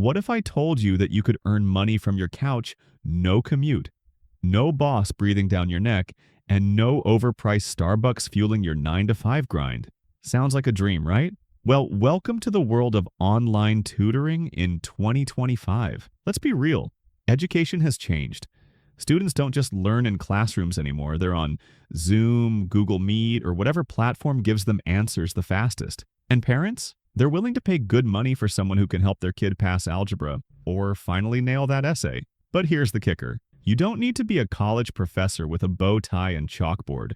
What if I told you that you could earn money from your couch, no commute, no boss breathing down your neck, and no overpriced Starbucks fueling your 9 to 5 grind? Sounds like a dream, right? Well, welcome to the world of online tutoring in 2025. Let's be real. Education has changed. Students don't just learn in classrooms anymore. They're on Zoom, Google Meet, or whatever platform gives them answers the fastest. And parents? They're willing to pay good money for someone who can help their kid pass algebra or finally nail that essay. But here's the kicker. You don't need to be a college professor with a bow tie and chalkboard.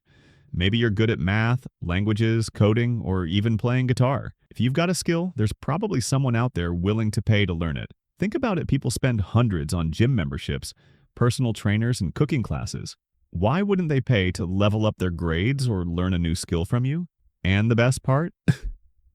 Maybe you're good at math, languages, coding, or even playing guitar. If you've got a skill, there's probably someone out there willing to pay to learn it. Think about it, people spend hundreds on gym memberships, personal trainers, and cooking classes. Why wouldn't they pay to level up their grades or learn a new skill from you? And the best part?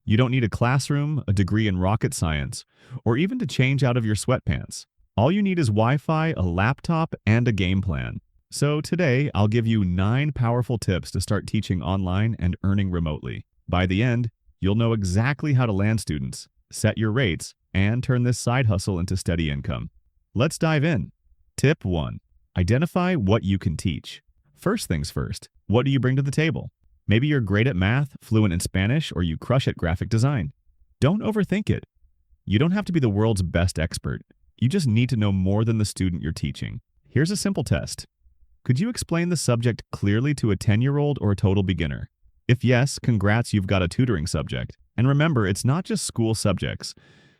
You don't need a classroom, a degree in rocket science, or even to change out of your sweatpants. All you need is Wi-Fi, a laptop, and a game plan. So today, I'll give you 9 powerful tips to start teaching online and earning remotely. By the end, you'll know exactly how to land students, set your rates, and turn this side hustle into steady income. Let's dive in. Tip 1. Identify what you can teach. First things first, what do you bring to the table? Maybe you're great at math, fluent in Spanish, or you crush at graphic design. Don't overthink it. You don't have to be the world's best expert. You just need to know more than the student you're teaching. Here's a simple test. Could you explain the subject clearly to a 10-year-old or a total beginner? If yes, congrats, you've got a tutoring subject. And remember, it's not just school subjects.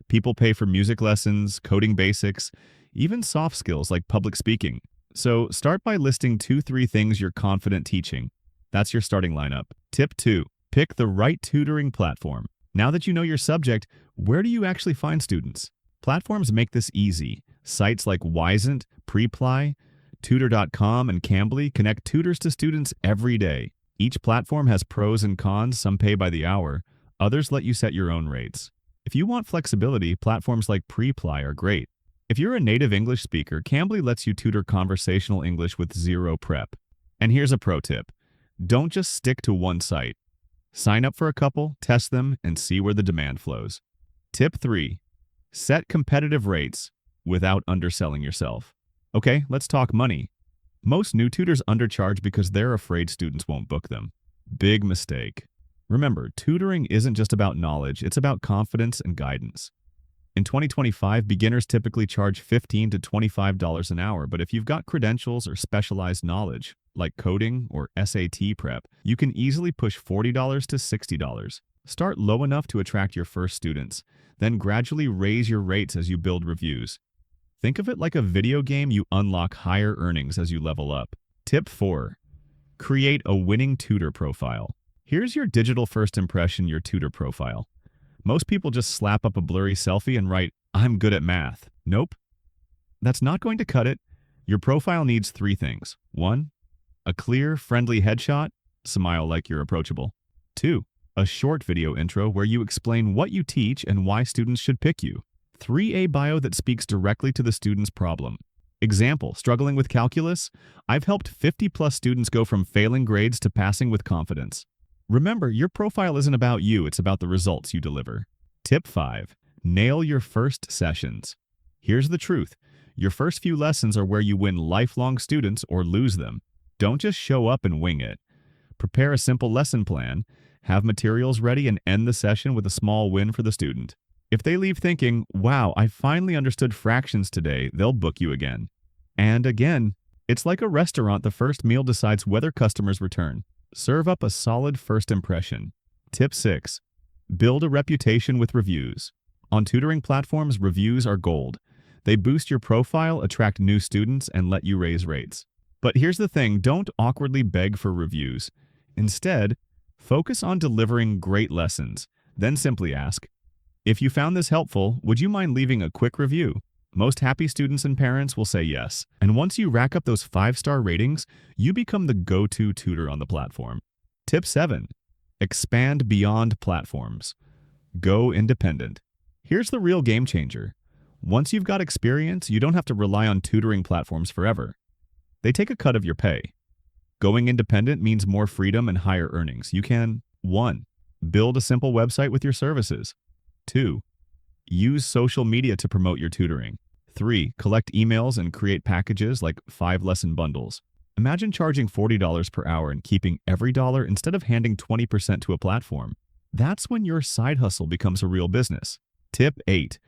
People pay for music lessons, coding basics, even soft skills like public speaking. So start by listing 2-3 things you're confident teaching. That's your starting lineup. Tip 2. Pick the right tutoring platform. Now that you know your subject, where do you actually find students? Platforms make this easy. Sites like Wisent, Preply, Tutor.com, and Cambly connect tutors to students every day. Each platform has pros and cons, some pay by the hour, others let you set your own rates. If you want flexibility, platforms like Preply are great. If you're a native English speaker, Cambly lets you tutor conversational English with zero prep. And here's a pro tip. Don't just stick to one site. Sign up for a couple, test them, and see where the demand flows. Tip 3. Set competitive rates without underselling yourself. Okay, let's talk money. Most new tutors undercharge because they're afraid students won't book them. Big mistake. Remember, tutoring isn't just about knowledge, it's about confidence and guidance. In 2025, beginners typically charge $15 to $25 an hour, but if you've got credentials or specialized knowledge, like coding or SAT prep, you can easily push $40 to $60. Start low enough to attract your first students, then gradually raise your rates as you build reviews. Think of it like a video game. You unlock higher earnings as you level up. Tip 4. Create a winning tutor profile. Here's your digital first impression, your tutor profile. Most people just slap up a blurry selfie and write, "I'm good at math." Nope. That's not going to cut it. Your profile needs 3 things. 1. A clear, friendly headshot. Smile like you're approachable. 2. A short video intro where you explain what you teach and why students should pick you. 3. A bio that speaks directly to the student's problem. Example, struggling with calculus? I've helped 50+ students go from failing grades to passing with confidence. Remember, your profile isn't about you, it's about the results you deliver. Tip 5. Nail your first sessions. Here's the truth. Your first few lessons are where you win lifelong students or lose them. Don't just show up and wing it. Prepare a simple lesson plan, have materials ready, and end the session with a small win for the student. If they leave thinking, "Wow, I finally understood fractions today," they'll book you again. And again. It's like a restaurant, the first meal decides whether customers return. Serve up a solid first impression. Tip 6. Build a reputation with reviews. On tutoring platforms, reviews are gold. They boost your profile, attract new students, and let you raise rates. But here's the thing, don't awkwardly beg for reviews. Instead, focus on delivering great lessons. Then simply ask, "If you found this helpful, would you mind leaving a quick review?" Most happy students and parents will say yes. And once you rack up those 5-star ratings, you become the go-to tutor on the platform. Tip 7. Expand beyond platforms. Go independent. Here's the real game changer. Once you've got experience, you don't have to rely on tutoring platforms forever. They take a cut of your pay. Going independent means more freedom and higher earnings. You can 1. Build a simple website with your services. 2. Use social media to promote your tutoring. 3. Collect emails and create packages like 5-lesson bundles. Imagine charging $40 per hour and keeping every dollar instead of handing 20% to a platform. That's when your side hustle becomes a real business. Tip 8.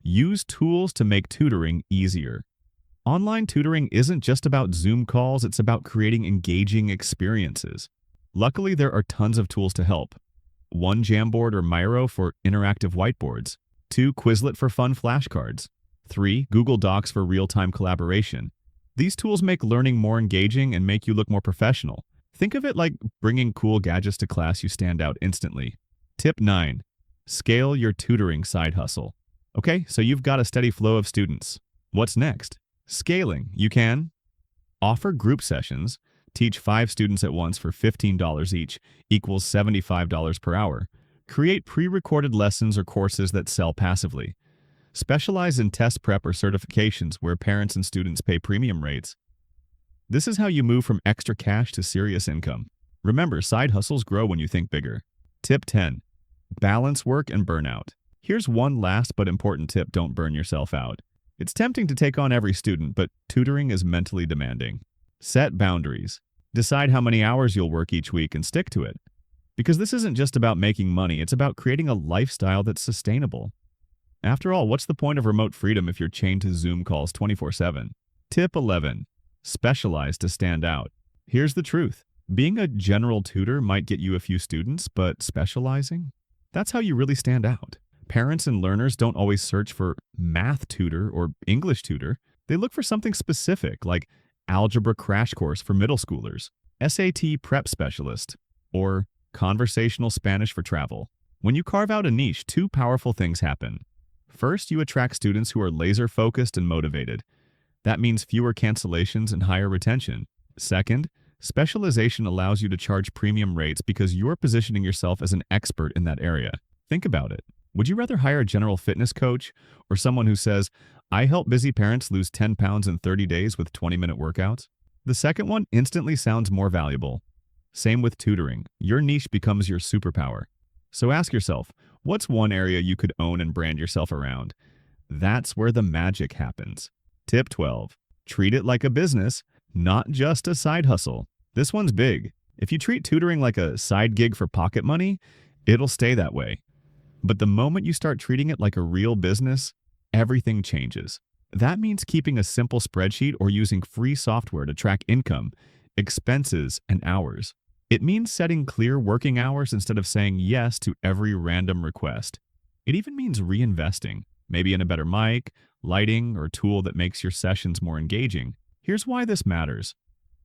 Use tools to make tutoring easier. Online tutoring isn't just about Zoom calls, it's about creating engaging experiences. Luckily, there are tons of tools to help. 1. Jamboard or Miro for interactive whiteboards. 2. Quizlet for fun flashcards. 3. Google Docs for real-time collaboration. These tools make learning more engaging and make you look more professional. Think of it like bringing cool gadgets to class. You stand out instantly. Tip 9. Scale your tutoring side hustle. Okay, so you've got a steady flow of students. What's next? Scaling. You can offer group sessions, teach 5 students at once for $15 each, equals $75 per hour. Create pre-recorded lessons or courses that sell passively. Specialize in test prep or certifications where parents and students pay premium rates. This is how you move from extra cash to serious income. Remember, side hustles grow when you think bigger. Tip 10. Balance work and burnout. Here's one last but important tip: don't burn yourself out. It's tempting to take on every student, but tutoring is mentally demanding. Set boundaries. Decide how many hours you'll work each week and stick to it. Because this isn't just about making money, it's about creating a lifestyle that's sustainable. After all, what's the point of remote freedom if you're chained to Zoom calls 24/7? Tip 11. Specialize to stand out. Here's the truth. Being a general tutor might get you a few students, but specializing? That's how you really stand out. Parents and learners don't always search for math tutor or English tutor. They look for something specific, like algebra crash course for middle schoolers, SAT prep specialist, or conversational Spanish for travel. When you carve out a niche, 2 powerful things happen. First, you attract students who are laser-focused and motivated. That means fewer cancellations and higher retention. Second, specialization allows you to charge premium rates because you're positioning yourself as an expert in that area. Think about it. Would you rather hire a general fitness coach or someone who says, "I help busy parents lose 10 pounds in 30 days with 20-minute workouts"? The second one instantly sounds more valuable. Same with tutoring. Your niche becomes your superpower. So ask yourself, what's one area you could own and brand yourself around? That's where the magic happens. Tip 12. Treat it like a business, not just a side hustle. This one's big. If you treat tutoring like a side gig for pocket money, it'll stay that way. But the moment you start treating it like a real business, everything changes. That means keeping a simple spreadsheet or using free software to track income, expenses, and hours. It means setting clear working hours instead of saying yes to every random request. It even means reinvesting, maybe in a better mic, lighting, or tool that makes your sessions more engaging. Here's why this matters.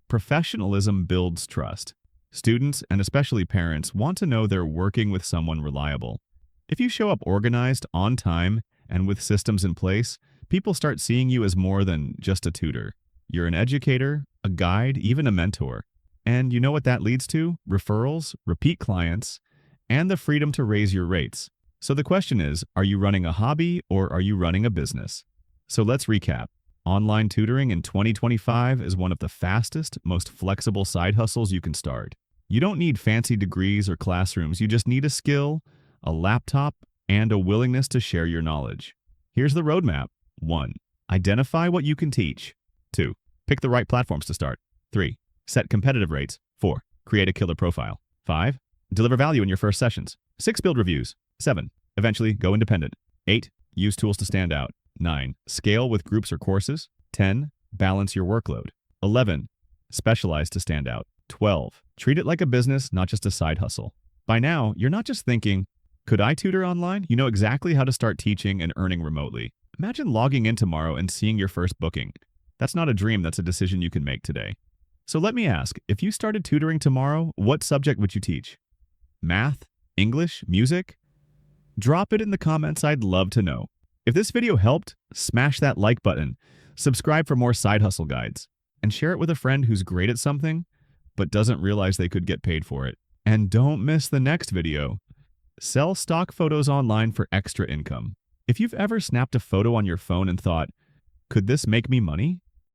Professionalism builds trust. Students, and especially parents, want to know they're working with someone reliable. If you show up organized, on time, and with systems in place, people start seeing you as more than just a tutor. You're an educator, a guide, even a mentor. And you know what that leads to? Referrals, repeat clients, and the freedom to raise your rates. So the question is, are you running a hobby or are you running a business? So let's recap. Online tutoring in 2025 is one of the fastest, most flexible side hustles you can start. You don't need fancy degrees or classrooms. You just need a skill, a laptop, and a willingness to share your knowledge. Here's the roadmap. 1. Identify what you can teach. 2. Pick the right platforms to start. 3. Set competitive rates. 4. Create a killer profile. 5. Deliver value in your first sessions. 6. Build reviews. 7. Eventually go independent. 8. Use tools to stand out. 9. Scale with groups or courses. 10. Balance your workload. 11. Specialize to stand out. 12. Treat it like a business, not just a side hustle. By now, you're not just thinking, could I tutor online? You know exactly how to start teaching and earning remotely. Imagine logging in tomorrow and seeing your first booking. That's not a dream, that's a decision you can make today. So let me ask, if you started tutoring tomorrow, what subject would you teach? Math? English? Music? Drop it in the comments, I'd love to know. If this video helped, smash that like button, subscribe for more side hustle guides, and share it with a friend who's great at something, but doesn't realize they could get paid for it. And don't miss the next video. Sell stock photos online for extra income. If you've ever snapped a photo on your phone and thought, could this make me money?